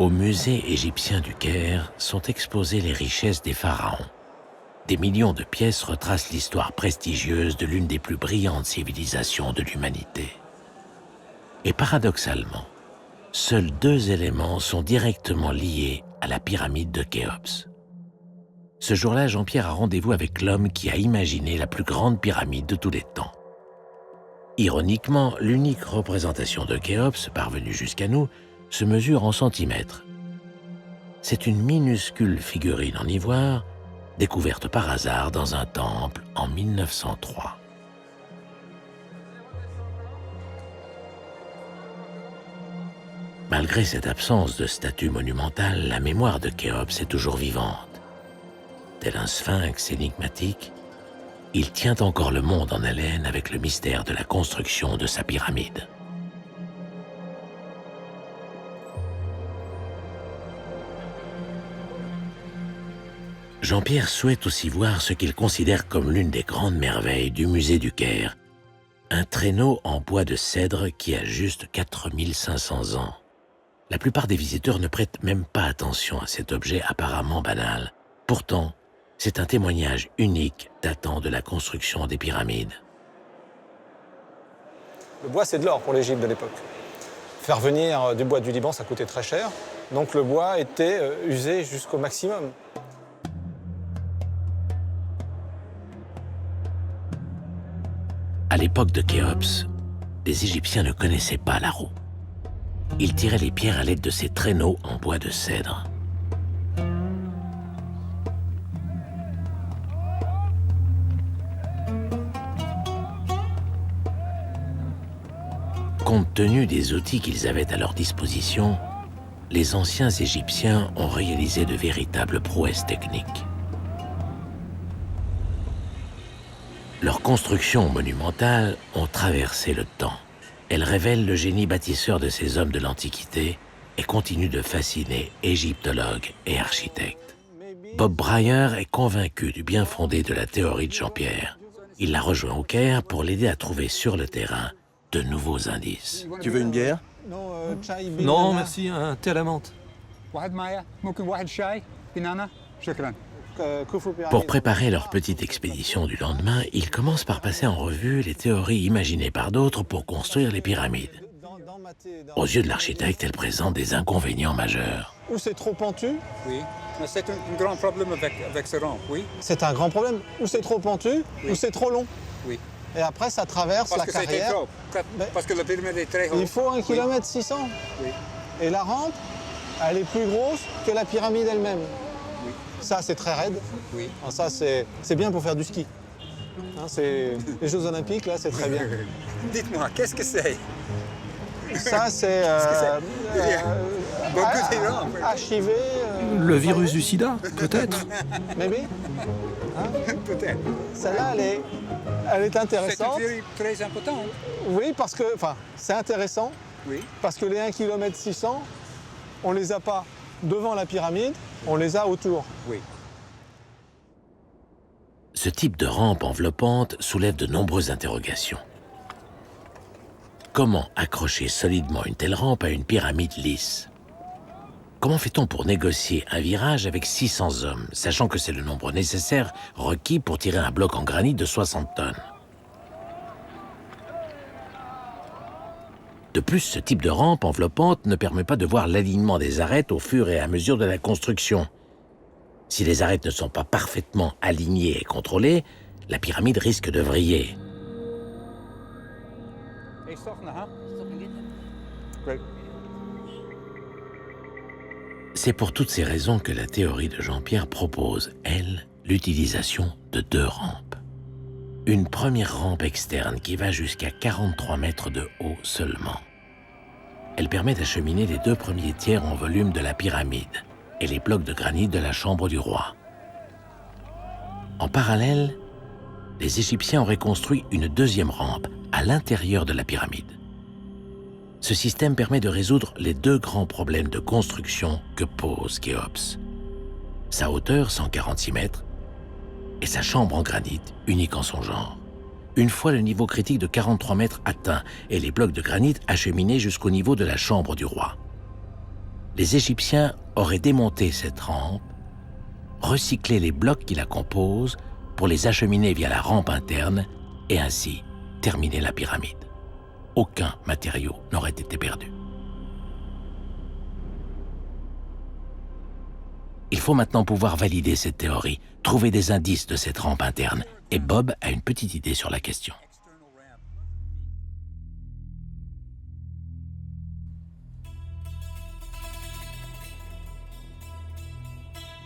Au musée égyptien du Caire sont exposées les richesses des pharaons. Des millions de pièces retracent l'histoire prestigieuse de l'une des plus brillantes civilisations de l'humanité. Et paradoxalement, seuls 2 éléments sont directement liés à la pyramide de Khéops. Ce jour-là, Jean-Pierre a rendez-vous avec l'homme qui a imaginé la plus grande pyramide de tous les temps. Ironiquement, l'unique représentation de Khéops, parvenue jusqu'à nous, se mesure en centimètres. C'est une minuscule figurine en ivoire, découverte par hasard dans un temple en 1903. Malgré cette absence de statue monumentale, la mémoire de Khéops est toujours vivante. Tel un sphinx énigmatique, il tient encore le monde en haleine avec le mystère de la construction de sa pyramide. Jean-Pierre souhaite aussi voir ce qu'il considère comme l'une des grandes merveilles du musée du Caire, un traîneau en bois de cèdre qui a juste 4500 ans. La plupart des visiteurs ne prêtent même pas attention à cet objet apparemment banal. Pourtant, c'est un témoignage unique datant de la construction des pyramides. Le bois, c'est de l'or pour l'Égypte de l'époque. Faire venir du bois du Liban, ça coûtait très cher. Donc le bois était usé jusqu'au maximum. À l'époque de Khéops, les Égyptiens ne connaissaient pas la roue. Ils tiraient les pierres à l'aide de ces traîneaux en bois de cèdre. Compte tenu des outils qu'ils avaient à leur disposition, les anciens Égyptiens ont réalisé de véritables prouesses techniques. Leurs constructions monumentales ont traversé le temps. Elles révèlent le génie bâtisseur de ces hommes de l'Antiquité et continuent de fasciner égyptologues et architectes. Bob Breyer est convaincu du bien fondé de la théorie de Jean-Pierre. Il l'a rejoint au Caire pour l'aider à trouver sur le terrain de nouveaux indices. Tu veux une bière? Non, merci, un thé à la menthe. Pour préparer leur petite expédition du lendemain, ils commencent par passer en revue les théories imaginées par d'autres pour construire les pyramides. Aux yeux de l'architecte, elles présentent des inconvénients majeurs. Ou c'est trop pentu. Oui, mais c'est un grand problème avec ce rampe, oui. C'est un grand problème. Ou c'est trop pentu, ou c'est trop long. Oui. Et après, ça traverse Parce la que carrière. trop. Parce que la pyramide est très haute. Il faut 1,6 km. Oui. Et la rampe, elle est plus grosse que la pyramide elle-même. Oui. Ça, c'est très raide. Oui. Ça, c'est bien pour faire du ski. C'est les Jeux Olympiques, là, c'est très bien. Dites-moi, qu'est-ce que c'est? Ça, c'est Beaucoup de rampes. HIV. Le virus du sida, peut-être? Maybe. Peut-être. Celle-là, elle est C'est intéressante. une théorie très importante. Oui, parce que, c'est intéressant. Oui. Parce que les 1,6 km, on les a pas devant la pyramide, on les a autour. Oui. Ce type de rampe enveloppante soulève de nombreuses interrogations. Comment accrocher solidement une telle rampe à une pyramide lisse? Comment fait-on pour négocier un virage avec 600 hommes, sachant que c'est le nombre nécessaire requis pour tirer un bloc en granit de 60 tonnes? De plus, ce type de rampe enveloppante ne permet pas de voir l'alignement des arêtes au fur et à mesure de la construction. Si les arêtes ne sont pas parfaitement alignées et contrôlées, la pyramide risque de vriller. C'est pour toutes ces raisons que la théorie de Jean-Pierre propose, elle, l'utilisation de 2 rampes. Une première rampe externe qui va jusqu'à 43 mètres de haut seulement. Elle permet d'acheminer les 2 premiers tiers en volume de la pyramide et les blocs de granit de la chambre du roi. En parallèle, les Égyptiens auraient construit une 2e rampe à l'intérieur de la pyramide. Ce système permet de résoudre les 2 grands problèmes de construction que pose Khéops. Sa hauteur, 146 mètres, et sa chambre en granit, unique en son genre. Une fois le niveau critique de 43 mètres atteint et les blocs de granit acheminés jusqu'au niveau de la chambre du roi. les Égyptiens auraient démonté cette rampe, recyclé les blocs qui la composent pour les acheminer via la rampe interne et ainsi terminer la pyramide. Aucun matériau n'aurait été perdu. Il faut maintenant pouvoir valider cette théorie, trouver des indices de cette rampe interne, et Bob a une petite idée sur la question.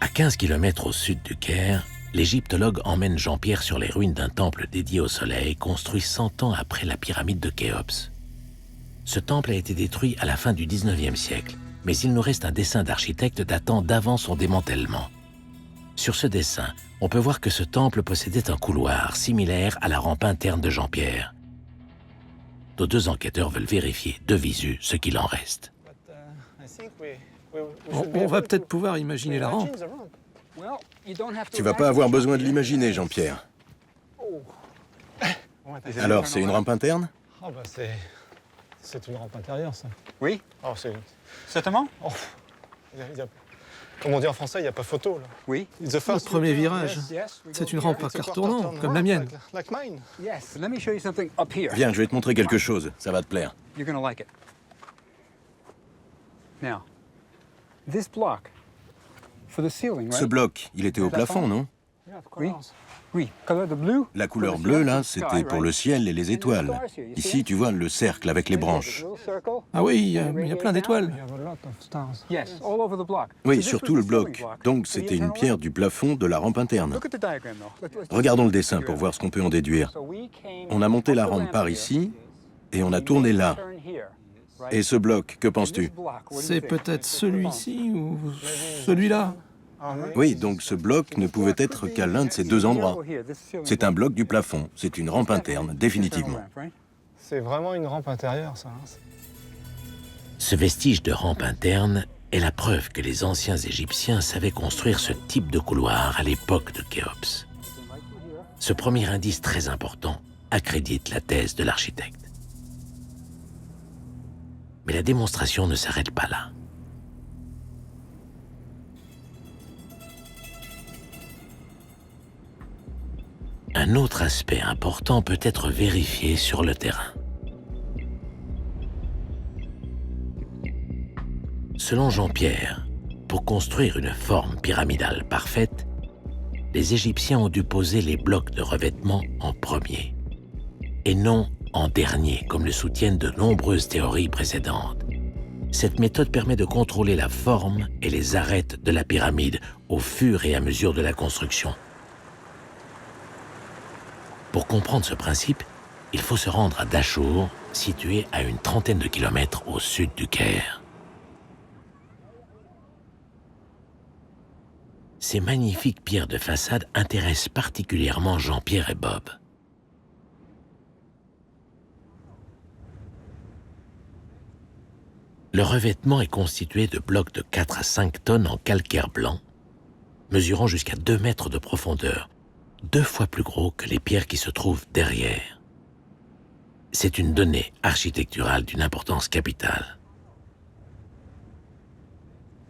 À 15 km au sud du Caire, l'égyptologue emmène Jean-Pierre sur les ruines d'un temple dédié au soleil construit 100 ans après la pyramide de Khéops. Ce temple a été détruit à la fin du 19e siècle, mais il nous reste un dessin d'architecte datant d'avant son démantèlement. Sur ce dessin, on peut voir que ce temple possédait un couloir similaire à la rampe interne de Jean-Pierre. Nos deux enquêteurs veulent vérifier de visu ce qu'il en reste. On va peut-être pouvoir imaginer la rampe. Tu vas pas avoir besoin de l'imaginer, Jean-Pierre. Alors, c'est une rampe interne? Ah bah c'est une rampe intérieure, ça. Oui. Oh, Certainement? oh, comme on dit en français, il n'y a pas photo, là. Oui. It's the first Le premier U-turn, virage. yes. C'est une rampe à It's a quart quarter tournant, turn comme la ramp, mienne. like mine. Yes. Let me show you something up here. Viens, je vais te montrer quelque chose. Ça va te plaire. You're going to like it. Now, this block for the ceiling, right? Ce bloc, il était au plafond, non? Oui. Oui. Color the blue. La couleur bleue, là, c'était pour le ciel et les étoiles. Ici, tu vois le cercle avec les branches. Ah oui, il y a plein d'étoiles. Yes, all over the block. Oui, sur tout le bloc. Donc, c'était une pierre du plafond de la rampe interne. Look at the diagram, though. Regardons le dessin pour voir ce qu'on peut en déduire. On a monté la rampe par ici et on a tourné là. Et ce bloc, que penses-tu? C'est peut-être celui-ci ou celui-là. Oui, donc ce bloc ne pouvait être qu'à l'un de ces deux endroits. C'est un bloc du plafond, c'est une rampe interne, définitivement. C'est vraiment une rampe intérieure, ça. Hein. Ce vestige de rampe interne est la preuve que les anciens Égyptiens savaient construire ce type de couloir à l'époque de Khéops. Ce premier indice très important accrédite la thèse de l'architecte. Mais la démonstration ne s'arrête pas là. Un autre aspect important peut être vérifié sur le terrain. Selon Jean-Pierre, pour construire une forme pyramidale parfaite, les Égyptiens ont dû poser les blocs de revêtement en premier, et non en dernier, comme le soutiennent de nombreuses théories précédentes. Cette méthode permet de contrôler la forme et les arêtes de la pyramide au fur et à mesure de la construction. Pour comprendre ce principe, il faut se rendre à Dachour, situé à une trentaine de kilomètres au sud du Caire. Ces magnifiques pierres de façade intéressent particulièrement Jean-Pierre et Bob. Le revêtement est constitué de blocs de 4 à 5 tonnes en calcaire blanc, mesurant jusqu'à 2 mètres de profondeur, 2 fois plus gros que les pierres qui se trouvent derrière. C'est une donnée architecturale d'une importance capitale.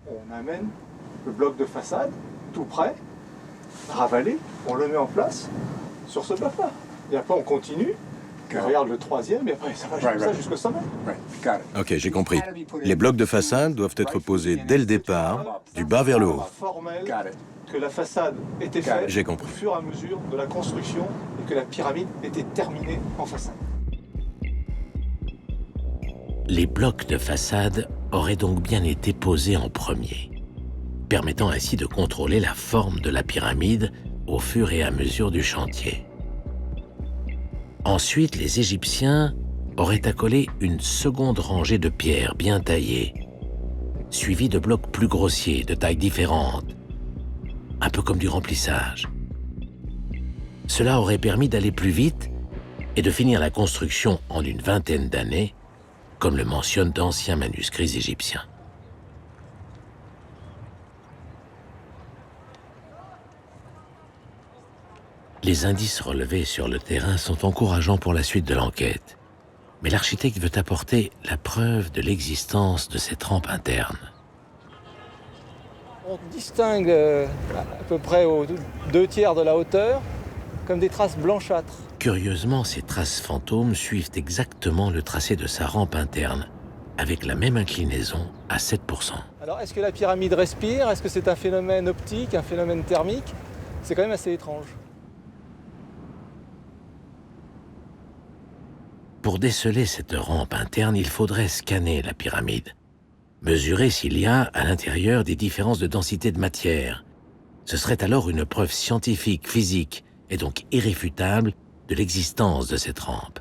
On amène le bloc de façade, tout prêt, ravalé, on le met en place sur ce bloc-là. Et après, on continue, on regarde le troisième, et après, ça va jusqu'au sommet. Ok, j'ai compris. Les blocs de façade doivent être posés dès le départ, du bas vers le haut. Formel que la façade était faite J'ai compris. au fur et à mesure de la construction et que la pyramide était terminée en façade. Les blocs de façade auraient donc bien été posés en premier, permettant ainsi de contrôler la forme de la pyramide au fur et à mesure du chantier. Ensuite, les Égyptiens auraient accolé une seconde rangée de pierres bien taillées, suivie de blocs plus grossiers, de tailles différentes, un peu comme du remplissage. Cela aurait permis d'aller plus vite et de finir la construction en une vingtaine d'années, comme le mentionnent d'anciens manuscrits égyptiens. Les indices relevés sur le terrain sont encourageants pour la suite de l'enquête, mais l'architecte veut apporter la preuve de l'existence de cette rampe interne. On distingue à peu près aux 2/3 de la hauteur comme des traces blanchâtres. Curieusement, ces traces fantômes suivent exactement le tracé de sa rampe interne, avec la même inclinaison à 7%. Alors, est-ce que la pyramide respire? Est-ce que c'est un phénomène optique, un phénomène thermique? C'est quand même assez étrange. Pour déceler cette rampe interne, il faudrait scanner la pyramide, mesurer s'il y a à l'intérieur des différences de densité de matière. Ce serait alors une preuve scientifique, physique et donc irréfutable de l'existence de cette rampe.